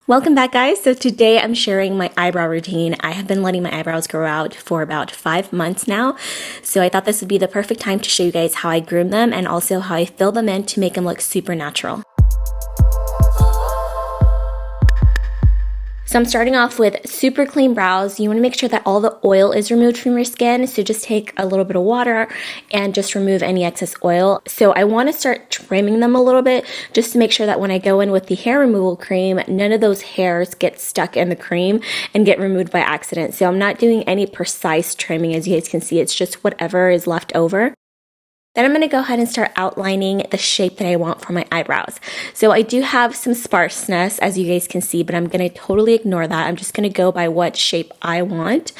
Welcome back, guys. So today I'm sharing my eyebrow routine. I have been letting my eyebrows grow out for about 5 months now. So I thought this would be the perfect time to show you guys how I groom them and also how I fill them in to make them look super natural. So I'm starting off with super clean brows. You want to make sure that all the oil is removed from your skin. So just take a little bit of water and just remove any excess oil. So I want to start trimming them a little bit just to make sure that when I go in with the hair removal cream, none of those hairs get stuck in the cream and get removed by accident. So I'm not doing any precise trimming, as you guys can see. It's just whatever is left over. Then I'm going to go ahead and start outlining the shape that I want for my eyebrows. So I do have some sparseness, as you guys can see, but I'm going to totally ignore that. I'm just going to go by what shape I want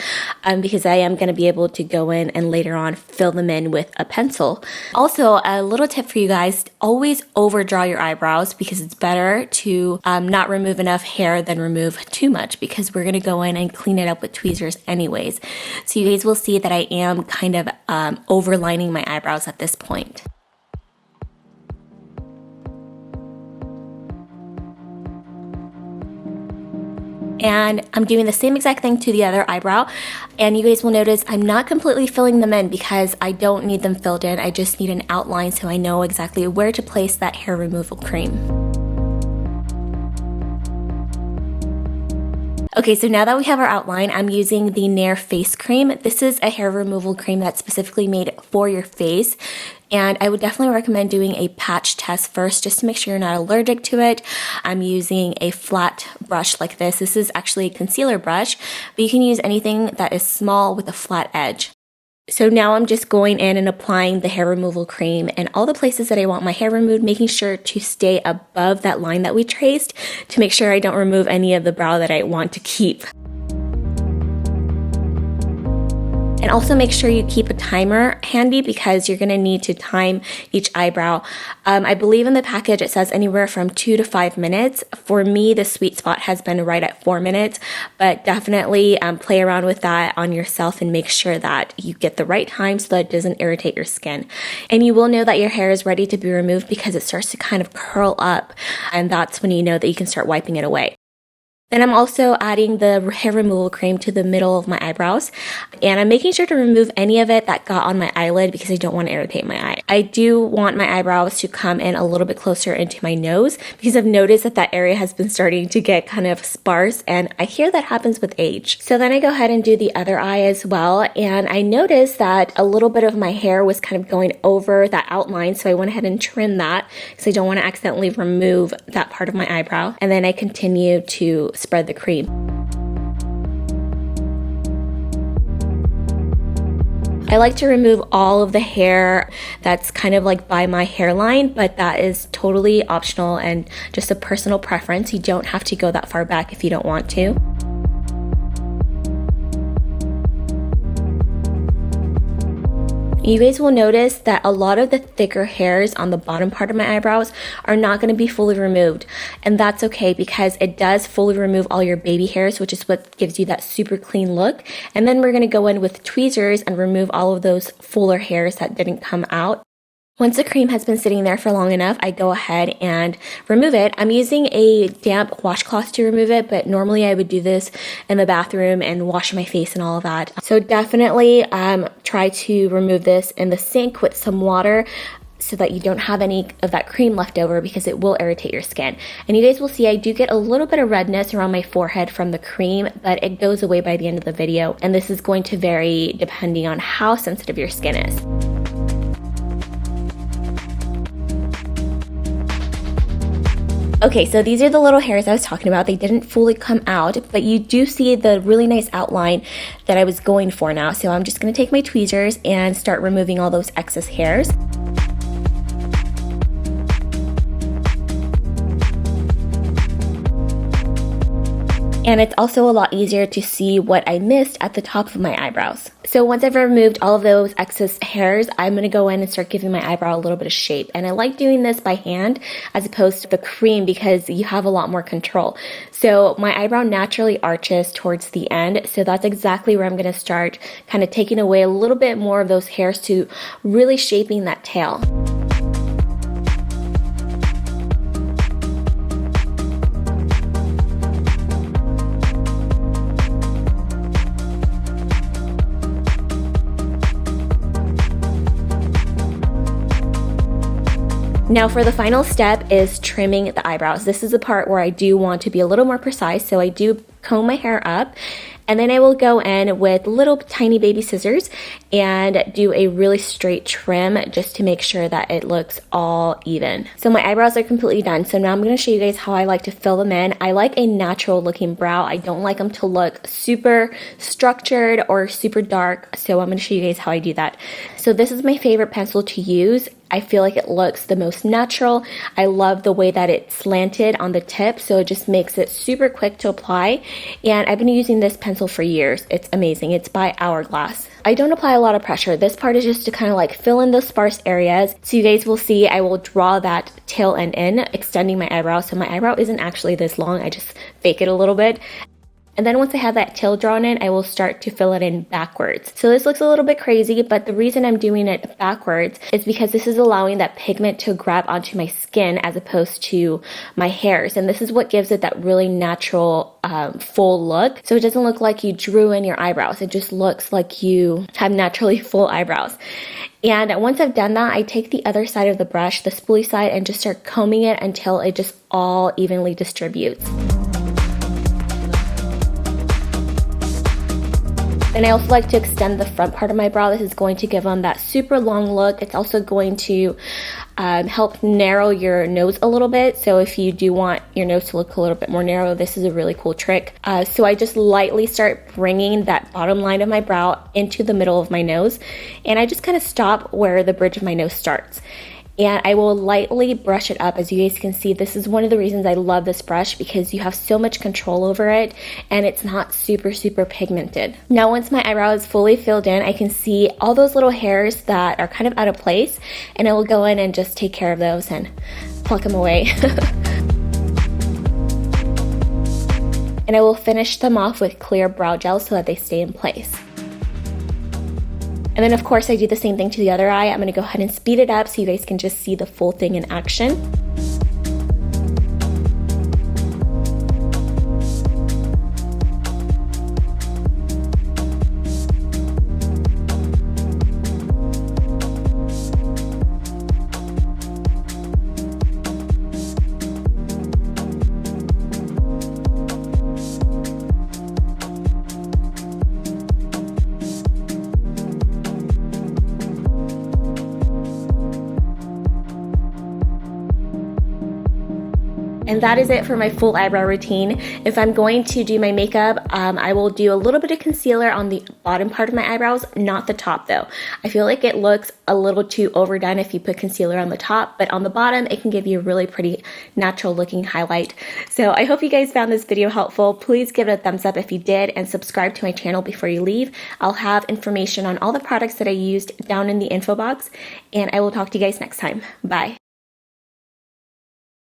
because I am going to be able to go in and later on fill them in with a pencil. Also, a little tip for you guys, always overdraw your eyebrows because it's better to not remove enough hair than remove too much, because we're going to go in and clean it up with tweezers anyways. So you guys will see that I am kind of overlining my eyebrows at this point. And I'm doing the same exact thing to the other eyebrow, and you guys will notice I'm not completely filling them in because I don't need them filled in. I just need an outline so I know exactly where to place that hair removal cream. Okay, so now that we have our outline, I'm using the Nair face cream. This is a hair removal cream that's specifically made for your face. And I would definitely recommend doing a patch test first just to make sure you're not allergic to it. I'm using a flat brush like this. This is actually a concealer brush, but you can use anything that is small with a flat edge. So now I'm just going in and applying the hair removal cream in all the places that I want my hair removed, making sure to stay above that line that we traced to make sure I don't remove any of the brow that I want to keep. And also make sure you keep a timer handy because you're going to need to time each eyebrow. I believe in the package it says anywhere from 2 to 5 minutes. For me, the sweet spot has been right at 4 minutes, but definitely play around with that on yourself and make sure that you get the right time so that it doesn't irritate your skin. And you will know that your hair is ready to be removed because it starts to kind of curl up, and that's when you know that you can start wiping it away. Then I'm also adding the hair removal cream to the middle of my eyebrows, and I'm making sure to remove any of it that got on my eyelid because I don't want to irritate my eye. I do want my eyebrows to come in a little bit closer into my nose because I've noticed that that area has been starting to get kind of sparse, and I hear that happens with age. So then I go ahead and do the other eye as well, and I noticed that a little bit of my hair was kind of going over that outline, so I went ahead and trimmed that because I don't want to accidentally remove that part of my eyebrow. And then I continue to spread the cream. I like to remove all of the hair that's kind of like by my hairline, but that is totally optional and just a personal preference. You don't have to go that far back if you don't want to. You guys will notice that a lot of the thicker hairs on the bottom part of my eyebrows are not going to be fully removed. And that's okay because it does fully remove all your baby hairs, which is what gives you that super clean look. And then we're going to go in with tweezers and remove all of those fuller hairs that didn't come out. Once the cream has been sitting there for long enough, I go ahead and remove it. I'm using a damp washcloth to remove it, but normally I would do this in the bathroom and wash my face and all of that. So definitely try to remove this in the sink with some water so that you don't have any of that cream left over because it will irritate your skin. And you guys will see I do get a little bit of redness around my forehead from the cream, but it goes away by the end of the video. And this is going to vary depending on how sensitive your skin is. Okay, so these are the little hairs I was talking about. They didn't fully come out, but you do see the really nice outline that I was going for now. So I'm just going to take my tweezers and start removing all those excess hairs. And it's also a lot easier to see what I missed at the top of my eyebrows. So once I've removed all of those excess hairs, I'm going to go in and start giving my eyebrow a little bit of shape. And I like doing this by hand as opposed to the cream because you have a lot more control. So my eyebrow naturally arches towards the end. So that's exactly where I'm going to start kind of taking away a little bit more of those hairs to really shaping that tail. Now for the final step is trimming the eyebrows. This is the part where I do want to be a little more precise, so I do comb my hair up, and then I will go in with little tiny baby scissors and do a really straight trim just to make sure that it looks all even. So my eyebrows are completely done. So now I'm going to show you guys how I like to fill them in. I like a natural looking brow. I don't like them to look super structured or super dark. So I'm going to show you guys how I do that. So this is my favorite pencil to use. I feel like it looks the most natural. I love the way that it's slanted on the tip, so it just makes it super quick to apply. And I've been using this pencil for years. It's amazing. It's by Hourglass. I don't apply a lot of pressure. This part is just to kind of like fill in those sparse areas. So you guys will see I will draw that tail end in, extending my eyebrow. So my eyebrow isn't actually this long. I just fake it a little bit. And then once I have that tail drawn in, I will start to fill it in backwards. So this looks a little bit crazy, but the reason I'm doing it backwards is because this is allowing that pigment to grab onto my skin as opposed to my hairs. And this is what gives it that really natural, full look. So it doesn't look like you drew in your eyebrows. It just looks like you have naturally full eyebrows. And once I've done that, I take the other side of the brush, the spoolie side, and just start combing it until it just all evenly distributes. And I also like to extend the front part of my brow. This is going to give them that super long look. It's also going to help narrow your nose a little bit. So if you do want your nose to look a little bit more narrow, this is a really cool trick. So I just lightly start bringing that bottom line of my brow into the middle of my nose. And I just kind of stop where the bridge of my nose starts. And I will lightly brush it up. As you guys can see, this is one of the reasons I love this brush, because you have so much control over it and it's not super pigmented. Now once my eyebrow is fully filled in, I can see all those little hairs that are kind of out of place, and I will go in and just take care of those and pluck them away. And I will finish them off with clear brow gel so that they stay in place. And then of course I do the same thing to the other eye. I'm going to go ahead and speed it up so you guys can just see the full thing in action. And that is it for my full eyebrow routine. If I'm going to do my makeup, I will do a little bit of concealer on the bottom part of my eyebrows, not the top though. I feel like it looks a little too overdone if you put concealer on the top, but on the bottom, it can give you a really pretty natural looking highlight. So I hope you guys found this video helpful. Please give it a thumbs up if you did, and subscribe to my channel before you leave. I'll have information on all the products that I used down in the info box, and I will talk to you guys next time. Bye.